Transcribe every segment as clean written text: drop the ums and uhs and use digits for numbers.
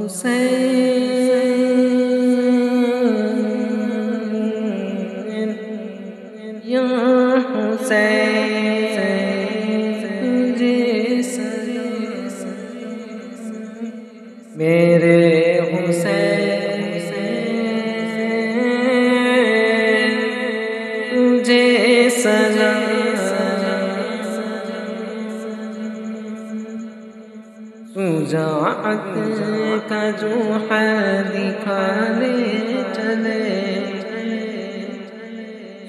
حسین یا حسین تجھے سلام میرے حسین تجھے سلام شجاعت کا جو ہے دکھانے چلے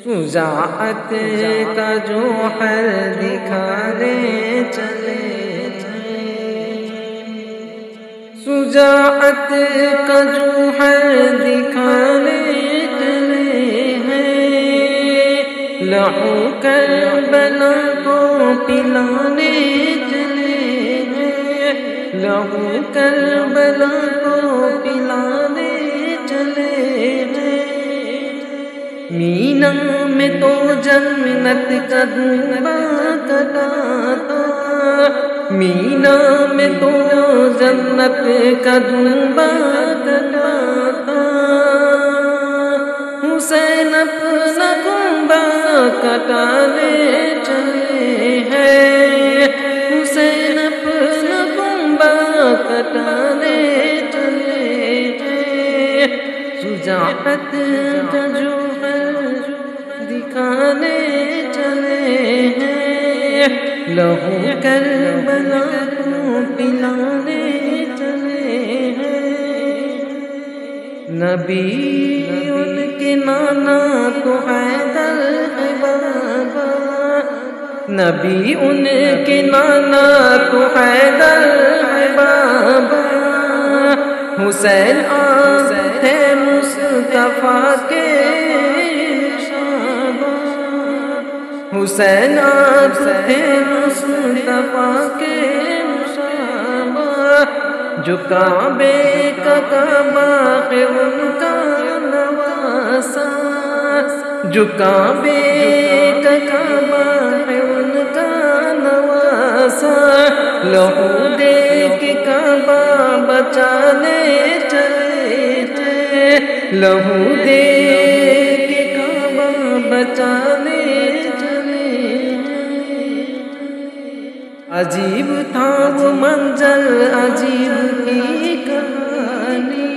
شجاعت کا جو ہے دکھانے چلے شجاعت کا جو ہے دکھانے چلے ہیں لہو کربلا کو پلانے لہو کربلا کو پلانے چلے مینا میں تو جنت کا دھواں کٹا تھا مینا میں تو جنت کا دھواں کٹا تھا حسین اپنا دھواں کٹانے چلے ہیں حسین اپنا کٹانے چلے ہیں شجاعت کا جو ہے دکھانے چلے ہیں لہو کربلا کو پلانے چلے ہیں نبی ان کے نانا تو حیدر ہے بابا نبی ان کے نانا تو حیدر ہے بابا حسین آپ تھے مصطفیٰ کے نشابہ حسین آپ تھے مصطفیٰ کے نشابہ جو کعبے کا کعبہ ہے ان کا نواسہ جو کعبے کا کعبہ ہے ان کا نواسہ لہو دے کے کعبہ بچانے چلے تھے لہو دے کے کعبہ بچانے چلے عجیب تھا وہ منظر عجیب کی کہانی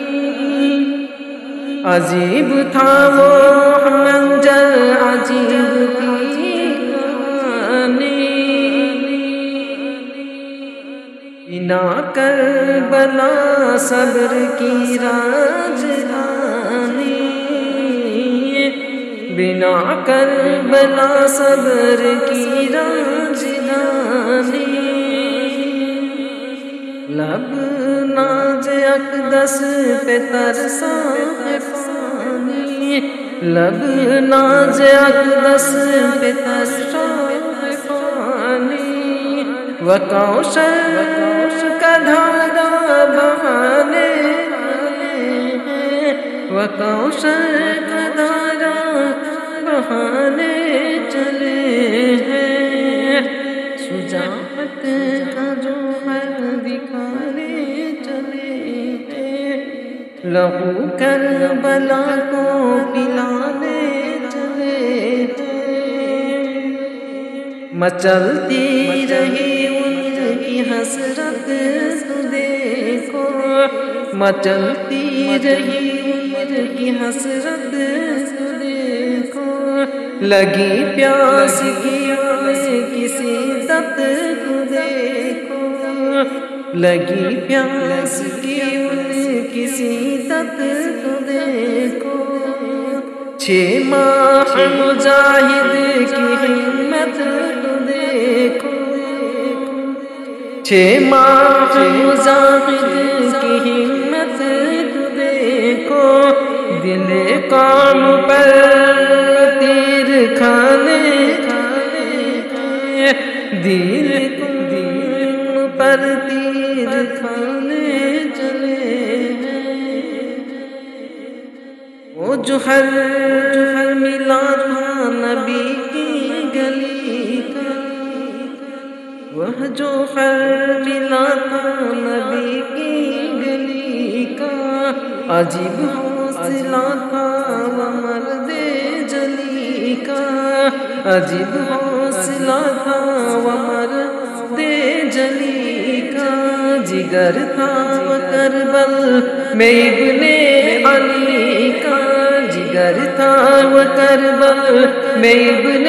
عجیب تھا وہ منظر عجیب کی کہانی بنا کربلا صبر کی راجدھانی بنا کربلا صبر کی راجدھانی لب ناز اقدس پہ ترسا ہے پانی لب ناز اقدس پہ ترسا ہے پانی وکوثر کا دھارا بہانے وکوثر کا دھارا بہانے چلے ہیں شجاعت کا جو ہے دکھانے چلے ہیں لہو کربلا کو پلانے چلے ہیں مچلتی رہی ان کی حسرت تو دیکھو مچلتی رہی ان کی حسرت تو دیکھو لگی پیاس کی کسی دت کو دیکھو لگی پیاس کی کسی دت کو دیکھو 6 ماہ مجاہد کی ہمت کو دیکھو 6 ماہ مجاہد کی ہمت کو دیکھو دل قوم پر تیر کھانے دل پر تیر کھانے چلے وہ جو ہر ملا تھا نبی کی گلی کا وہ جو ہر ملا تھا نبی کی گلی عجیب حوصلہ تھا وہ مرد جلی کا، عجیب حوصلہ تھا وہ مرد جلی کا، جگر تھا وہ کربل میں ابن علی کا، جگر تھا وہ کربل میں ابن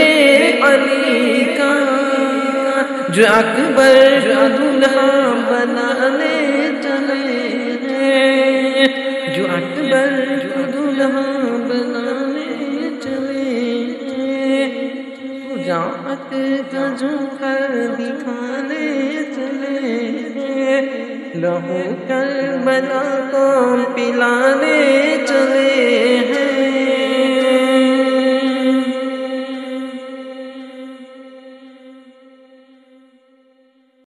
علی کا، جو اکبر کو دلہا بنانے چلے ہیں، جو اکبر کو دلہا بنانے چلے ہیں، شجاعت کا جوہر دکھانے چلے ہیں، لہو کربلا کو پلانے چلے ہیں،